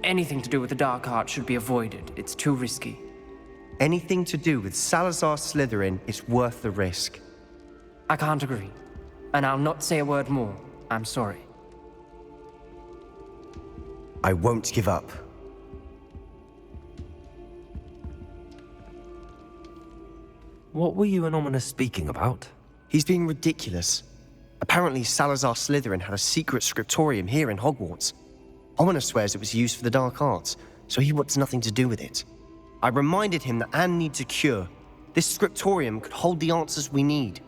anything to do with the dark art should be avoided. It's too risky. Anything to do with Salazar Slytherin is worth the risk. I can't agree. And I'll not say a word more. I'm sorry. I won't give up. What were you and Ominous speaking about? He's being ridiculous. Apparently Salazar Slytherin had a secret scriptorium here in Hogwarts. Ominous swears it was used for the dark arts, so he wants nothing to do with it. I reminded him that Anne needs a cure. This scriptorium could hold the answers we need.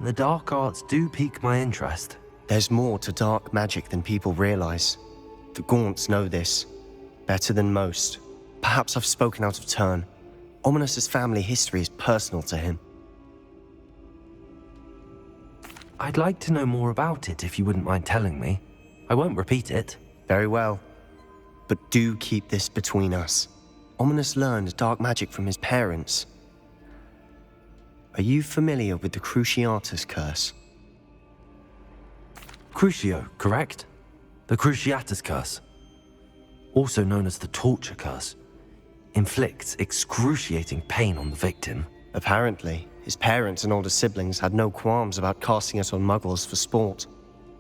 The dark arts do pique my interest. There's more to dark magic than people realize. The Gaunts know this, better than most. Perhaps I've spoken out of turn. Ominous's family history is personal to him. I'd like to know more about it if you wouldn't mind telling me. I won't repeat it. Very well. But do keep this between us. Ominous learned dark magic from his parents. Are you familiar with the Cruciatus curse? Crucio, correct? The Cruciatus curse. Also known as the torture curse. Inflicts excruciating pain on the victim. Apparently, his parents and older siblings had no qualms about casting it on muggles for sport.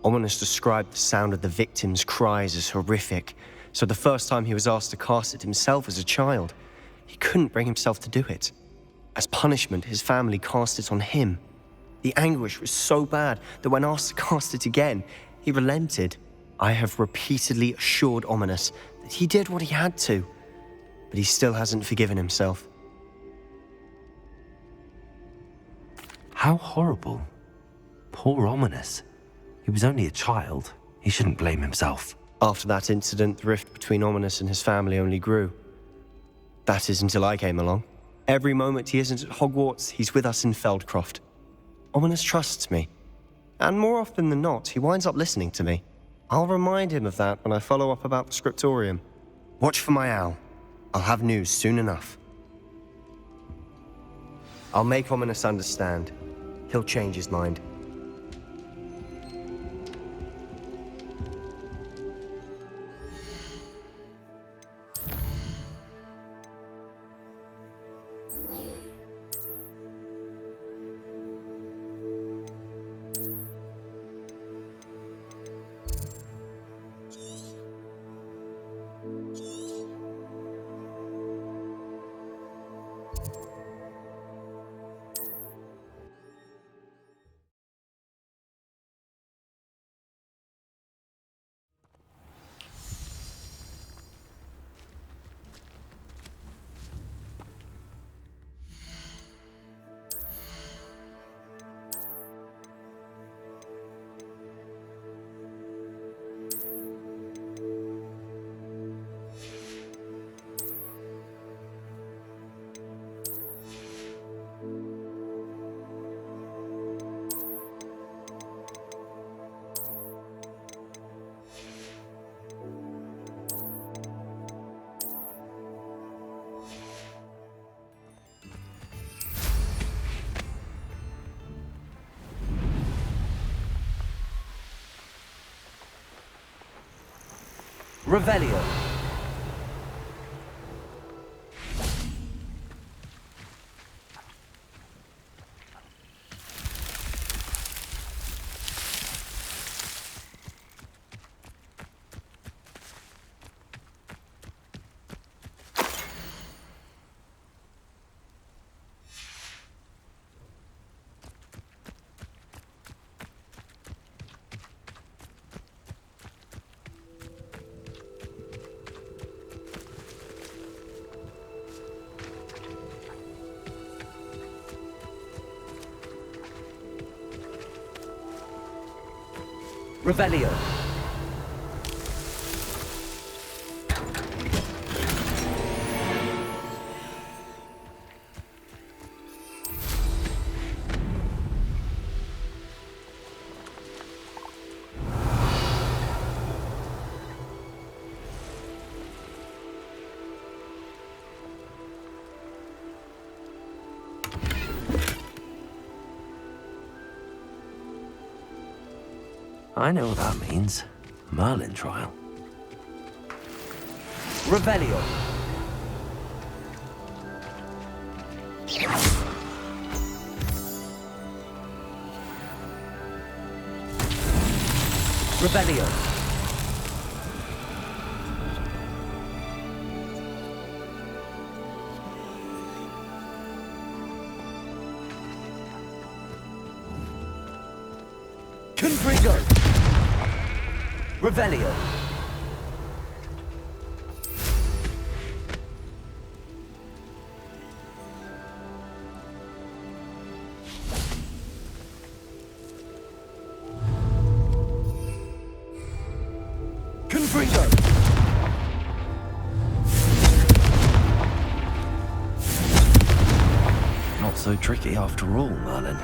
Ominous described the sound of the victim's cries as horrific, so the first time he was asked to cast it himself as a child, he couldn't bring himself to do it. As punishment, his family cast it on him. The anguish was so bad that when asked to cast it again, he relented. I have repeatedly assured Ominous that he did what he had to, but he still hasn't forgiven himself. How horrible. Poor Ominous. He was only a child. He shouldn't blame himself. After that incident, the rift between Ominous and his family only grew. That is until I came along. Every moment he isn't at Hogwarts, he's with us in Feldcroft. Ominous trusts me. And more often than not, he winds up listening to me. I'll remind him of that when I follow up about the scriptorium. Watch for my owl. I'll have news soon enough. I'll make Ominous understand. He'll change his mind. Revelio. Revelio. I know what that means. Merlin trial? Revelio. Revelio. Confrigo. Revelio. Confrigo. Not so tricky after all, Merlin.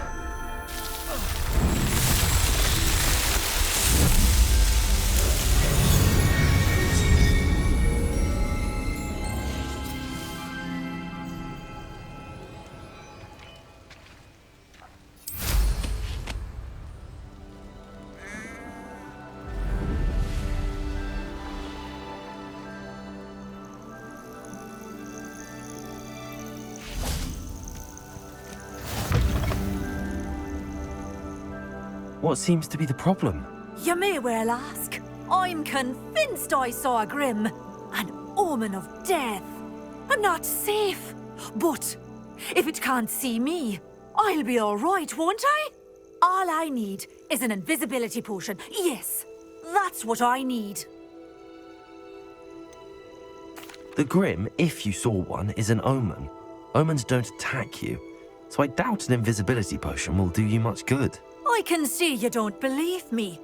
What seems to be the problem? You may well ask. I'm convinced I saw a Grim, an omen of death. I'm not safe, but if it can't see me, I'll be all right, won't I? All I need is an invisibility potion. Yes, that's what I need. The Grim, if you saw one, is an omen. Omens don't attack you, so I doubt an invisibility potion will do you much good. I can see you don't believe me.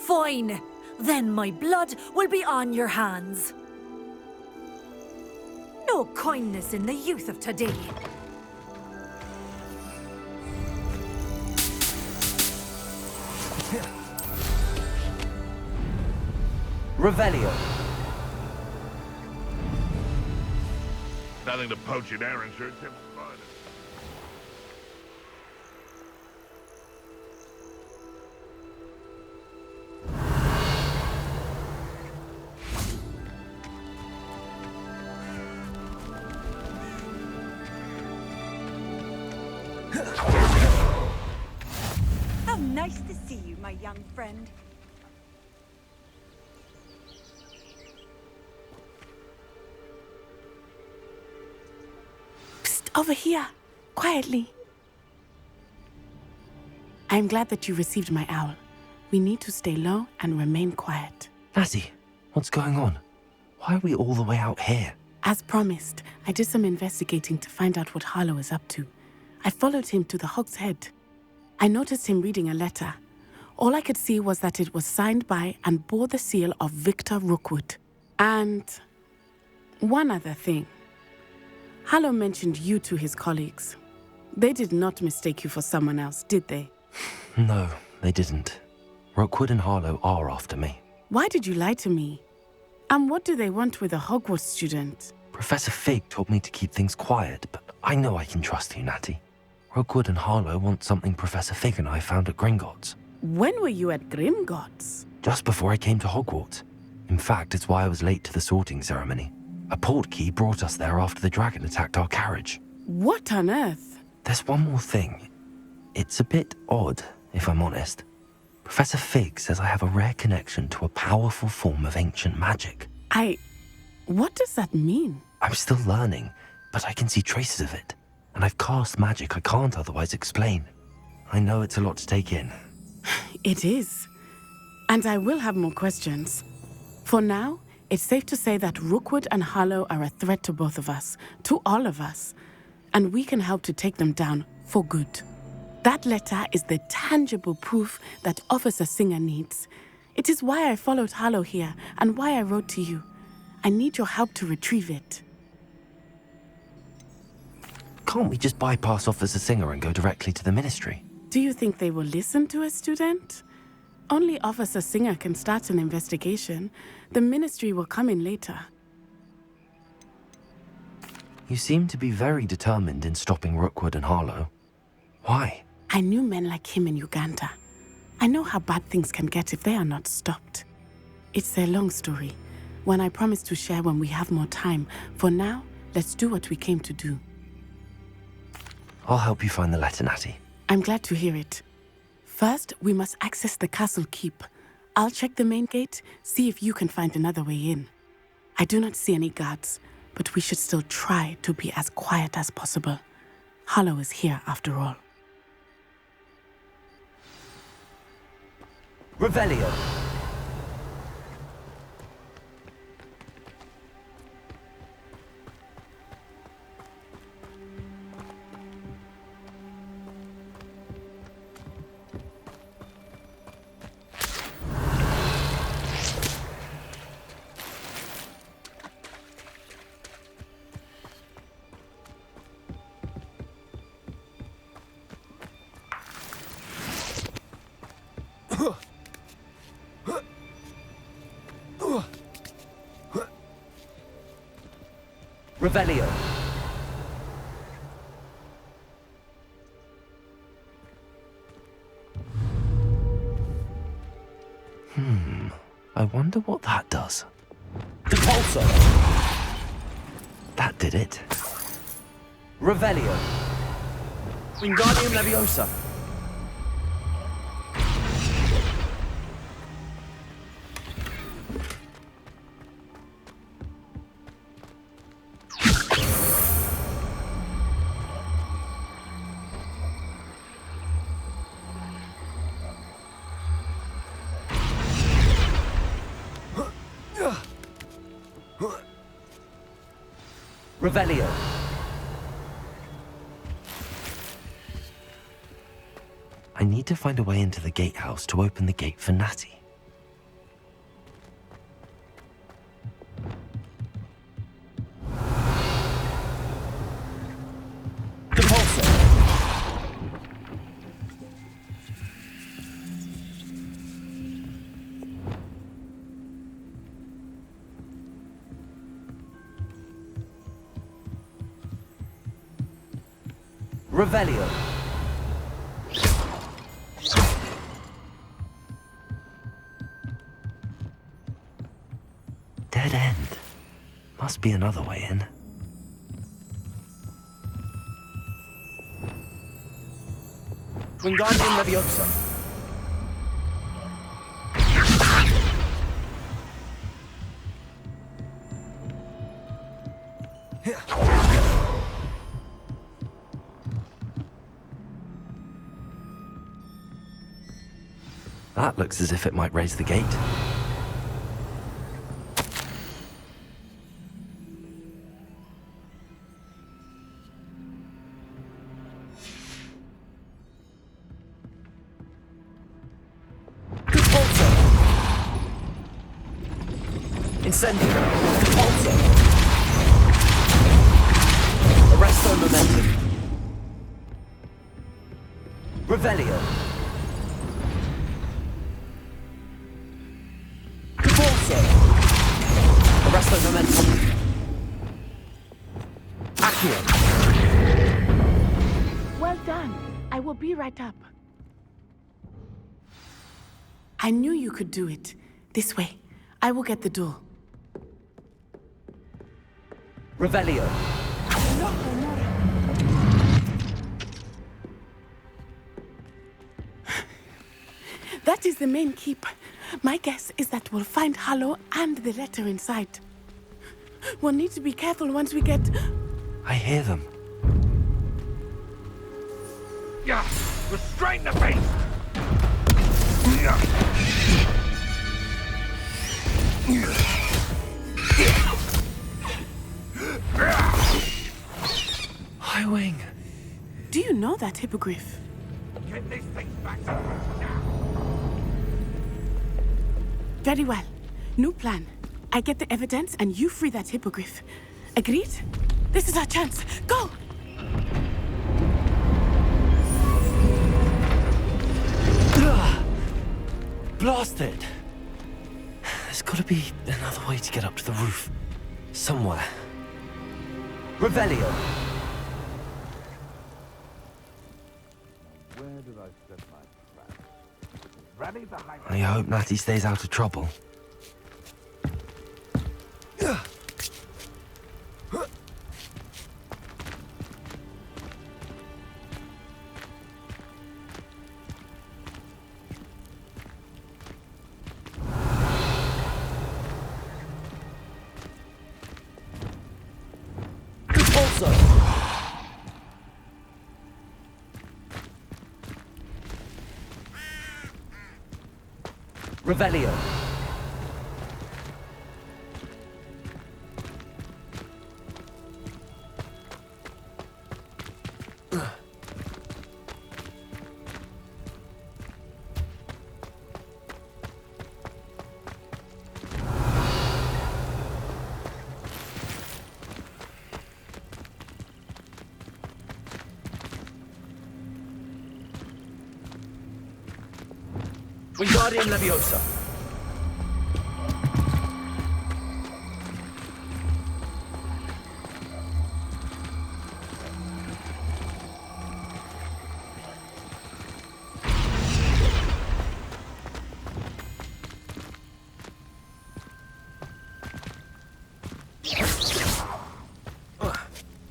Fine. Then my blood will be on your hands. No kindness in the youth of today. Revelio. Nothing to poach in Aaronshire except spiders. How nice to see you, my young friend. Psst, over here. Quietly. I'm glad that you received my owl. We need to stay low and remain quiet. Natty, what's going on? Why are we all the way out here? As promised, I did some investigating to find out what Harlow is up to. I followed him to the Hog's Head. I noticed him reading a letter. All I could see was that it was signed by and bore the seal of Victor Rookwood. And one other thing. Harlow mentioned you to his colleagues. They did not mistake you for someone else, did they? No, they didn't. Rookwood and Harlow are after me. Why did you lie to me? And what do they want with a Hogwarts student? Professor Fig told me to keep things quiet, but I know I can trust you, Natty. Rookwood and Harlow want something Professor Fig and I found at Gringotts. When were you at Gringotts? Just before I came to Hogwarts. In fact, it's why I was late to the sorting ceremony. A portkey brought us there after the dragon attacked our carriage. What on earth? There's one more thing. It's a bit odd, if I'm honest. Professor Fig says I have a rare connection to a powerful form of ancient magic. What does that mean? I'm still learning, but I can see traces of it. And I've cast magic I can't otherwise explain. I know it's a lot to take in. It is. And I will have more questions. For now, it's safe to say that Rookwood and Harlow are a threat to both of us, to all of us. And we can help to take them down for good. That letter is the tangible proof that Officer Singer needs. It is why I followed Harlow here and why I wrote to you. I need your help to retrieve it. Can't we just bypass Officer Singer and go directly to the Ministry? Do you think they will listen to a student? Only Officer Singer can start an investigation. The Ministry will come in later. You seem to be very determined in stopping Rookwood and Harlow. Why? I knew men like him in Uganda. I know how bad things can get if they are not stopped. It's a long story, one I promise to share when we have more time. For now, let's do what we came to do. I'll help you find the letter, Natty. I'm glad to hear it. First, we must access the castle keep. I'll check the main gate, see if you can find another way in. I do not see any guards, but we should still try to be as quiet as possible. Hollow is here after all. Revelio. Revelio. I wonder what that does. Depulso. That did it. Revelio. Wingardium Leviosa. Revelio. I need to find a way into the gatehouse to open the gate for Natty. Depulso. Revelio. Dead end. Must be another way in. Wingardium Leviosa. That looks as if it might raise the gate. Depulso! Incendio! Depulso! Arresto momentum! Revelio! Arresto momentum. Accio. Well done. I will be right up. I knew you could do it. This way. I will get the door. Revelio. That is the main keep. My guess is that we'll find Hollow and the letter inside. We'll need to be careful once we get... I hear them. Yeah, restrain the beast! High Wing. Do you know that hippogriff? Get these things back to us now! Very well. New plan. I get the evidence and you free that hippogriff. Agreed? This is our chance. Go! Blasted! There's gotta be another way to get up to the roof. Somewhere. Revelio! Where did I set my trap? Rally the high... I hope Natty stays out of trouble. Levioso! Revelio. Wingardium Leviosa.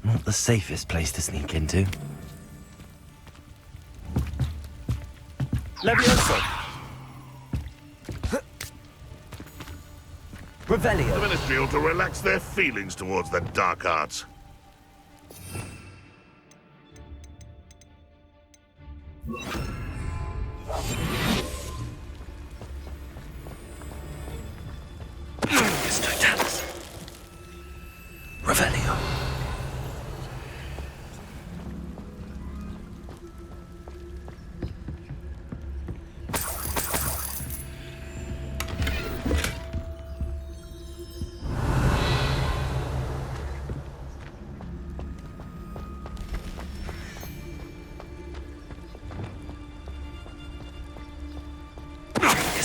Not the safest place to sneak into. Levioso! Revelio! The Ministry ought to relax their feelings towards the dark arts. Revelio.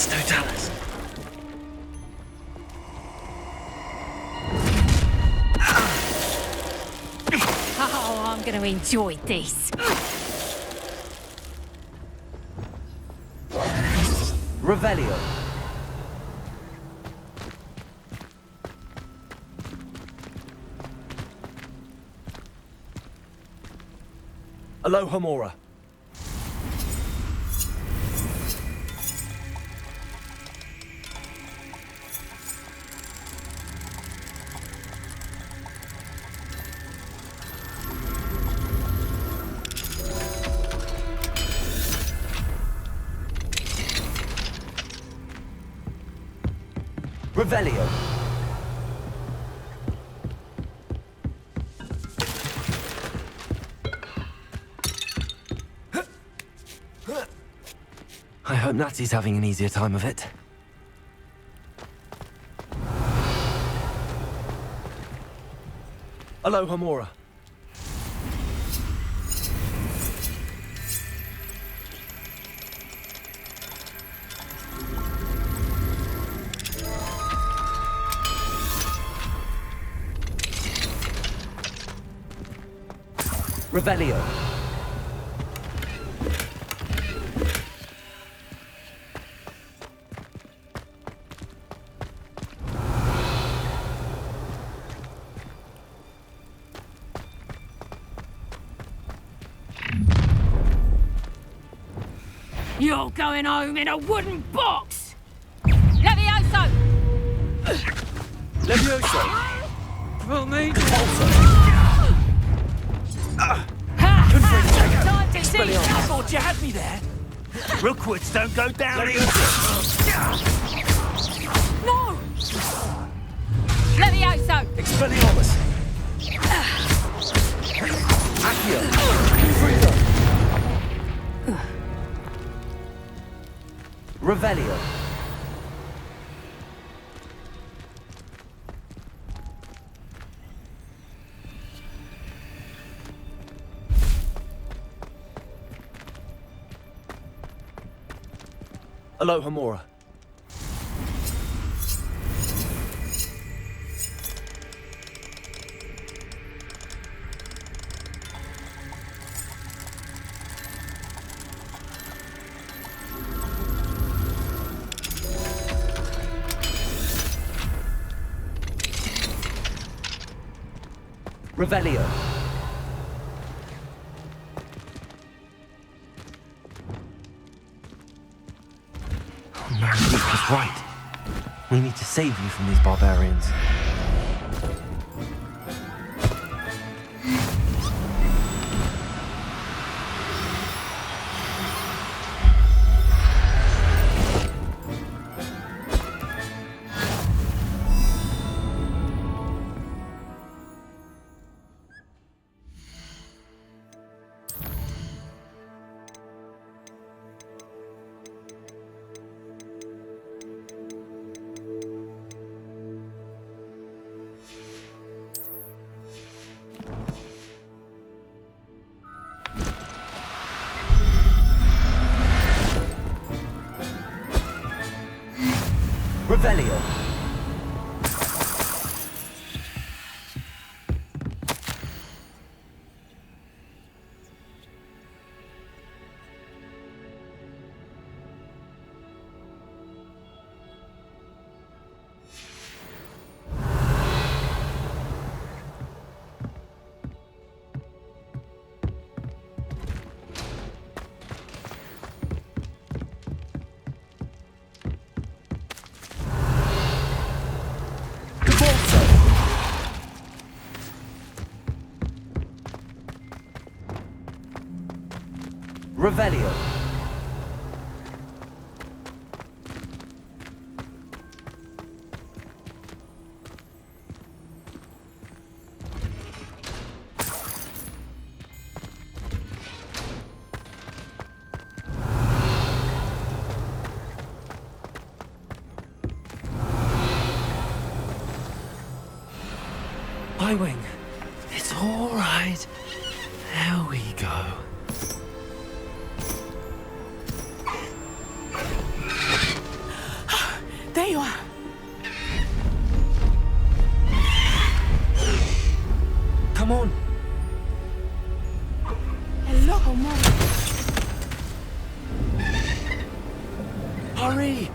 Totalis. Oh, I'm going to enjoy this. Revelio. Alohomora. Revelio. I hope Natty's having an easier time of it. Alohomora. Revelio. You're going home in a wooden box! Levioso! Levioso. Will me? Time to see Expelliarmus. you! Thought you had me there. Rookwoods don't go down easy. No! Levioso! Expelliarmus. Accio. Freedom. Revelio. Alohomora. Revelio. Oh no, Luke was right. We need to save you from these barbarians. Revelio. Revelio. Highwing. It's all right. There we go. There you are. Come on. Hello, Mom. Hurry.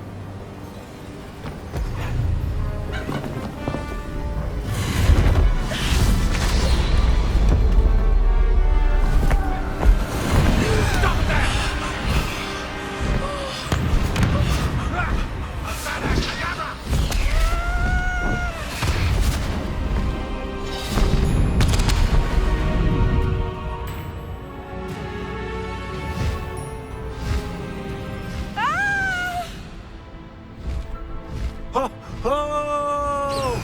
Ho, ho!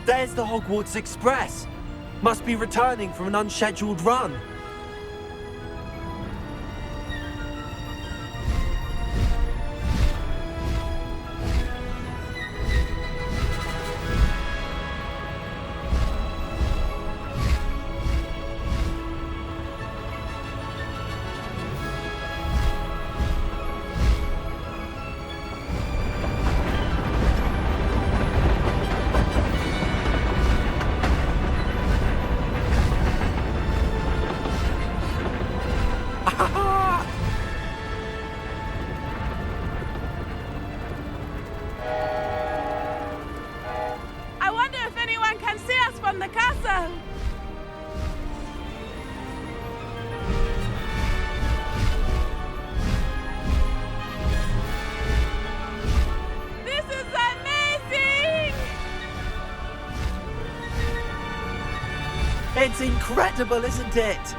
There's the Hogwarts Express. Must be returning from an unscheduled run. I wonder if anyone can see us from the castle. This is amazing! It's incredible, isn't it?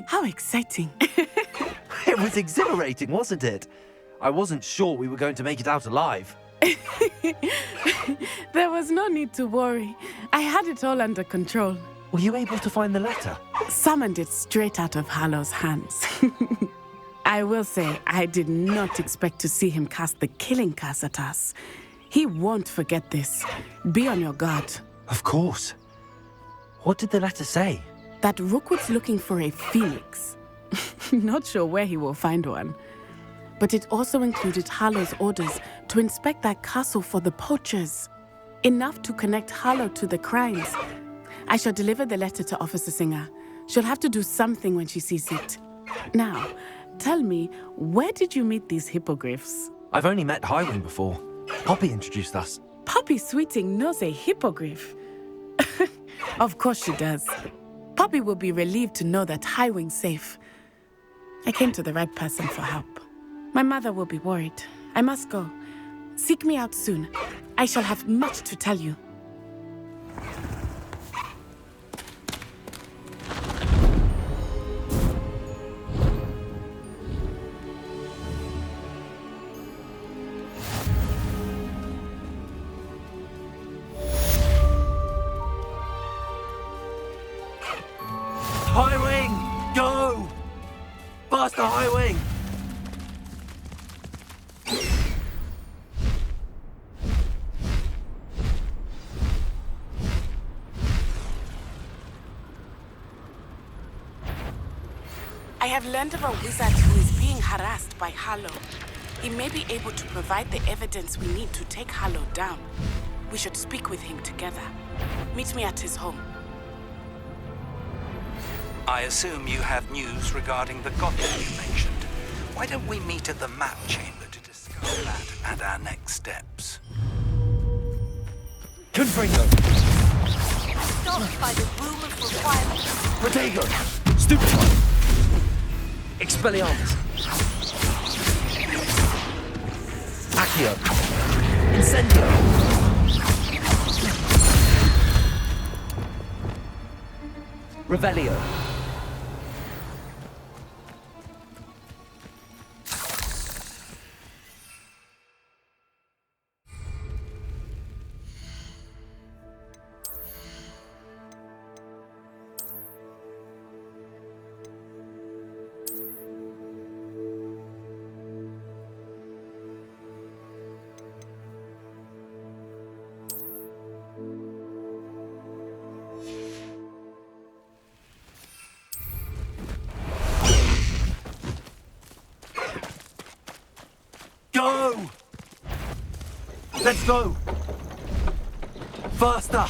How exciting. It was exhilarating, wasn't it? I wasn't sure we were going to make it out alive. There was no need to worry. I had it all under control. Were you able to find the letter? Summoned it straight out of Hallow's hands. I will say, I did not expect to see him cast the killing curse at us. He won't forget this. Be on your guard. Of course. What did the letter say? That Rookwood's looking for a phoenix. Not sure where he will find one. But it also included Hallow's orders to inspect that castle for the poachers. Enough to connect Hallow to the crimes. I shall deliver the letter to Officer Singer. She'll have to do something when she sees it. Now, tell me, where did you meet these hippogriffs? I've only met Highwing before. Poppy introduced us. Poppy Sweeting knows a hippogriff. Of course she does. Poppy will be relieved to know that Highwing's safe. I came to the right person for help. My mother will be worried. I must go. Seek me out soon. I shall have much to tell you. Faster, Highwing! I have learned of a wizard who is being harassed by Harlow. He may be able to provide the evidence we need to take Harlow down. We should speak with him together. Meet me at his home. I assume you have news regarding the goblin you mentioned. Why don't we meet at the map chamber to discuss that and our next steps? Confringo! Stopped by the room of requirements. Protego! Stupefy! Expelliarmus! Accio! Incendio! Revelio! Go! Let's go! Faster!